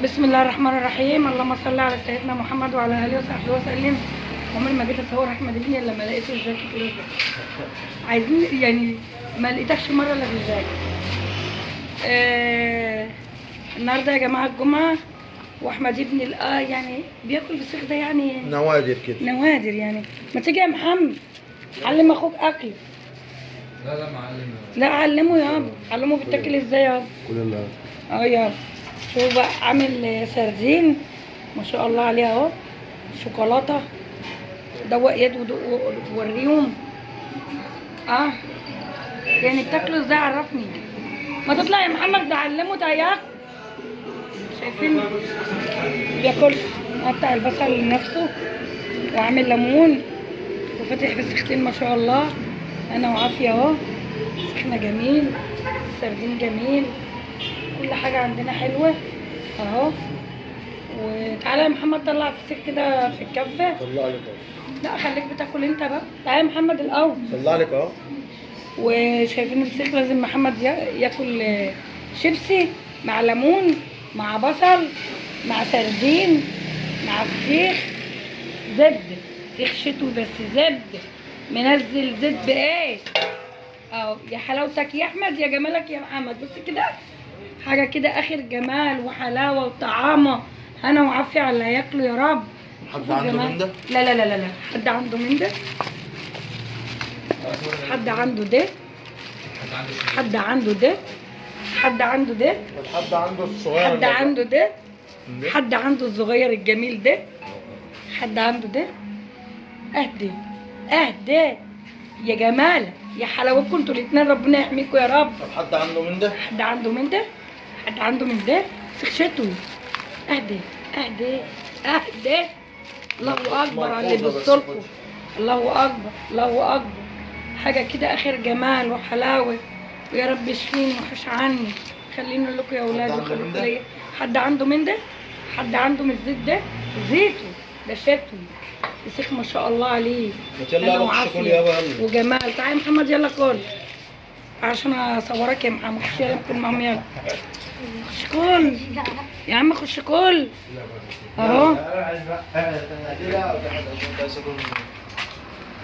بسم الله الرحمن الرحيم. اللهم صل على سيدنا محمد وعلى اله وصحبه وسلم. عمري ما جيت اصور احمد ابني الا لما لقيته الجاكيت كده. عايزين يعني ما لقيتكش مره الا بالجاكيت. النهارده يا جماعه الجمعه، واحمد ابني يعني بياكل فسيخ ده يعني نوادر كده، نوادر يعني. ما تيجي يا محمد علم اخوك اكل. لا معلم. لا علمه يابا، علمه بيتاكل ازاي يابا. كل الله. يابا شوف بقى عامل سردين ما شاء الله عليها اهو، شوكولاته. دوق يد ووريهم. يعني بتاكلوا ازاي عرفني. ما تطلع يا محمد ده علمه ده ياكل. شايفين بياكل. مقطع البصل لنفسه وعامل ليمون وفاتح فسختين ما شاء الله. انا وعافيه اهو. فسخنا جميل، السردين جميل، كل حاجه عندنا حلوه اهو. وتعالى يا محمد طلع فسيخ كده في الكفه. طلع لك اهو. لا خليك بتاكل انت بقى. تعالى يا محمد الاول. طلع لك اهو. وشايفين الفسيخ لازم محمد ياكل شيبسي مع ليمون مع بصل مع سردين مع فسيخ زبده. فسيخ شتوي بس زبده، منزل زيت بايه اهو. يا حلاوتك يا احمد، يا جمالك يا محمد. بص كده حاجه كده اخر جمال وحلاوه وطعامه. انا وعافيه على اللي هياكلوا يا رب. حد عنده من ده؟ لا لا لا لا، حد عنده من ده؟ حد عنده ده؟ حد عنده ده؟ حد عنده ده؟ حد عنده الصغير؟ حد عنده ده؟ حد عنده الصغير الجميل ده؟ حد عنده ده؟ اهدي اهدي يا جمالك يا حلاوتكم انتوا الاتنين، ربنا يحميكم يا رب. طب حد عنده من ده؟ حد عنده من ده؟ حد عنده من ده؟ فسيخ شتوي. اهدي اهدي اهدي. الله اكبر على اللي بيوصلكم. الله اكبر الله اكبر. حاجه كده اخر جمال وحلاوه. ويا رب يشفيني ويحوش عني. خليني لكم يا اولاد وخليكم ليا. حد عنده من ده؟ حد عنده من الزيت ده؟ زيته ده شتوي. فسيخ ما شاء الله عليه. يلا خش كل يابا يلا. وجمال. تعالى يا محمد يلا كل عشان اصورك يا محمد. خش يلا كل معاهم يلا. خش كل يا عم، خش كل اهو.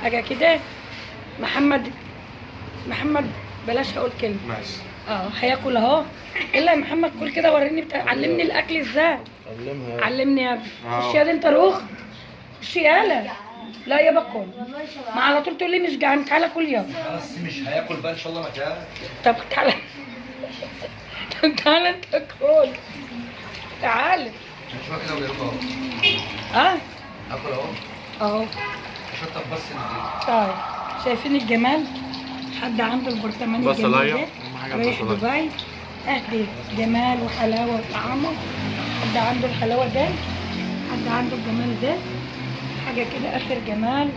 حاجه كده. محمد بلاش اقول كلمه. ماشي. هياكل اهو. يلا يا محمد كل كده وريني علمني الاكل ازاي. علمها. علمني يا ابني. خش يا دي انت روخ. خش يالا. لا يابا كل. ما على طول تقول لي مش جعان. تعالى كل يابا. خلاص مش هياكل بقى ان شاء الله مكان. طب تعالى. طب تعالى انت كل. تعالى. شويه كده ويلا اكل اهو. شطب بس طيب شايفين الجمال. حد عنده البرطمان الجميل ده رايح دبي. اهدي جمال وحلاوه وطعامه. حد عنده الحلاوه ده؟ حد عنده الجمال ده؟ حاجه كده اخر جمال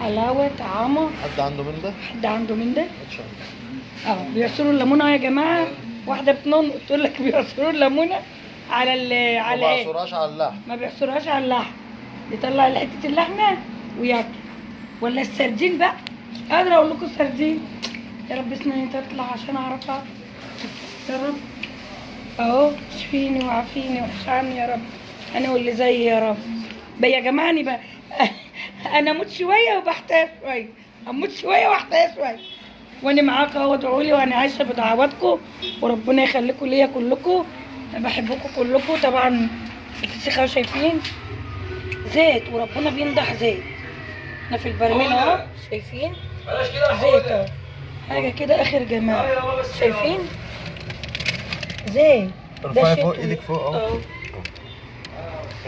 حلاوه طعامه. حد عنده من ده؟ حد عنده من ده؟ بيعصروا الليمونه يا جماعه. واحده بتنون تقول لك بيعصروا الليمونه على ما بيعصروهاش على اللحم. ما بيعصروهاش على اللحم. يطلع حته اللحمه وياكل. ولا السردين بقى. مش قادره اقول لكم السردين. يا رب اسناني تطلع عشان اعرفها يا رب. اهو اشفيني وعافيني وحش عني يا رب. انا واللي زيي يا رب. يا جماعه انا اموت شويه وبحتاج شويه. اموت شويه واحتاج شويه. وانا معاكم اهو. ادعوا لي وانا عايشه بدعواتكم وربنا يخليكم ليا كلكم. انا بحبكم كلكم. طبعا الفسيخ اهو شايفين زيت وربنا بينضح زيت. احنا في البرميل اهو شايفين زيت اهو. حاجه كده اخر جمال. شايفين زيت. ارفعي فوق ايدك فوق اهو.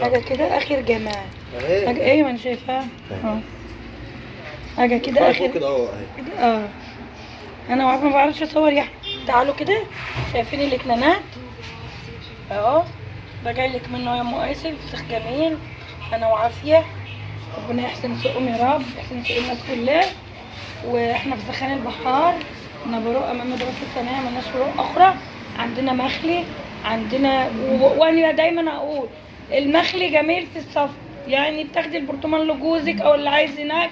حاجه كده اخر جمال. حاجه ايه ما انا شايفاها اهو. حاجه كده اخر كده اهو. انا ما بعرفش اصور يا احمد. تعالوا كده. شايفين الاتنينات اهو. ده جاي لك منه يا ام ايسل. فسيخ جميل. انا وعافيه. ربنا يحسن سوقهم يا رب. يحسن سوق الناس كلها. واحنا في سخان البحار. انا بروق امام مدرسه الثانويه. مالناش فروق اخرى. عندنا مخلي. عندنا وانا دايما اقول المخلي جميل في السفر. يعني بتاخدي البرطمان لجوزك او اللي عايز هناك.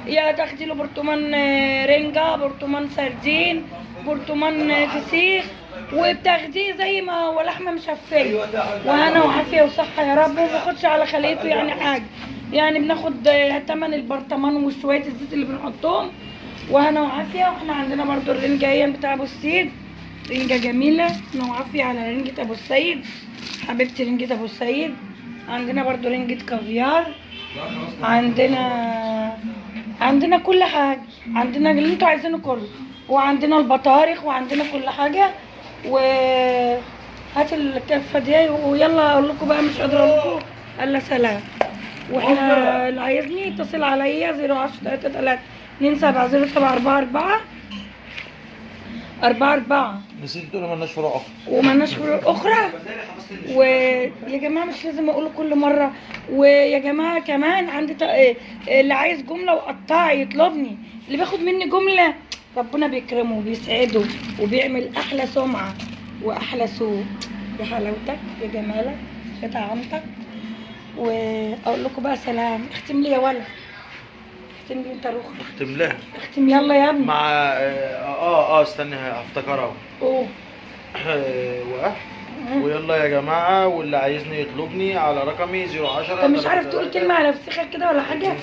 يا تاخدي له برطمان رنجه، برطمان سردين، برطمان فسيخ. وبتاخديه زي ما هو لحمه مشفيه. وهنا وعافيه وصحه يا رب، وما باخدش على خليته يعني حاجه، يعني بناخد تمن البرطمان وشويه الزيت اللي بنحطهم. وهنا وعافيه. واحنا عندنا برضو الرنجه ايام بتاع ابو السيد، رنجه جميله. هنا وعافيه على رنجه ابو السيد حبيبتي، رنجه ابو السيد. عندنا برضو رنجه كافيار، عندنا كل حاجه، عندنا اللي انتوا عايزينه كله، وعندنا البطارخ، وعندنا كل حاجه. و هات الكفه دي ويلا اقول لكم بقى، مش قادره اقول لكم الا سلام. واحنا اللي عايزني يتصل عليا 010-33-744-44. نسيت تقولي مالناش فروع اخرى. ومالناش فروع اخرى. ويا جماعه مش لازم اقوله كل مره. ويا جماعه كمان عندي اللي عايز جمله وقطاع يطلبني، اللي بياخد مني جمله ربنا بيكرمه وبيسعده وبيعمل احلى سمعه واحلى سوق. يا حلاوتك يا جمالك يا طعامتك. واقول لكم بقى سلام. اختم لي يا ولد، اختم لي انت روح. اختم لها اختم يلا يا ابني. مع استني هفتكرها. اوه ويلا يا جماعه، واللي عايزني يطلبني على رقمي 010. طب مش عارف تقول كلمه على فسيخك كده ولا حاجه؟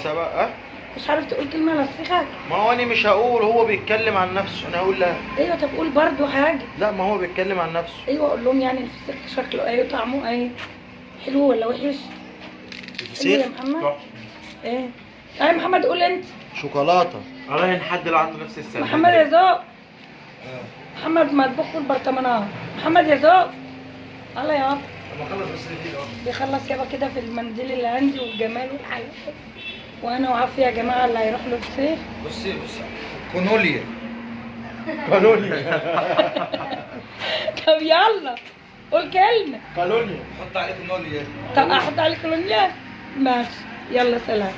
مش عارف تقول كلمه على فسيخك؟ ما هو انا مش هقول، هو بيتكلم عن نفسه، انا هقول لها. ايوه طب قول برضو حاجه. لا ما هو بيتكلم عن نفسه. ايوه اقول لهم يعني الفسيخ شكله ايه وطعمه ايه، حلو ولا وحش؟ حلو يا محمد؟ ايه يا محمد قول انت. شوكولاته. راهن حد اللي عنده نفس السنه. محمد يا ذوق. محمد مطبوخ في البرطمانات. محمد يا ذوق. الله يا بابا. لما اخلص بس دي بيخلص يابا كده في المنديل اللي عندي والجمال والحلاوه. وانا وعافيه يا جماعه اللي هيروح له فسيخ. بصي كونوليا. طب يلا قول كلمه. كالونيا. حط عليه كونوليا. طب احط عليك كولونيا؟ ماشي يلا سلام.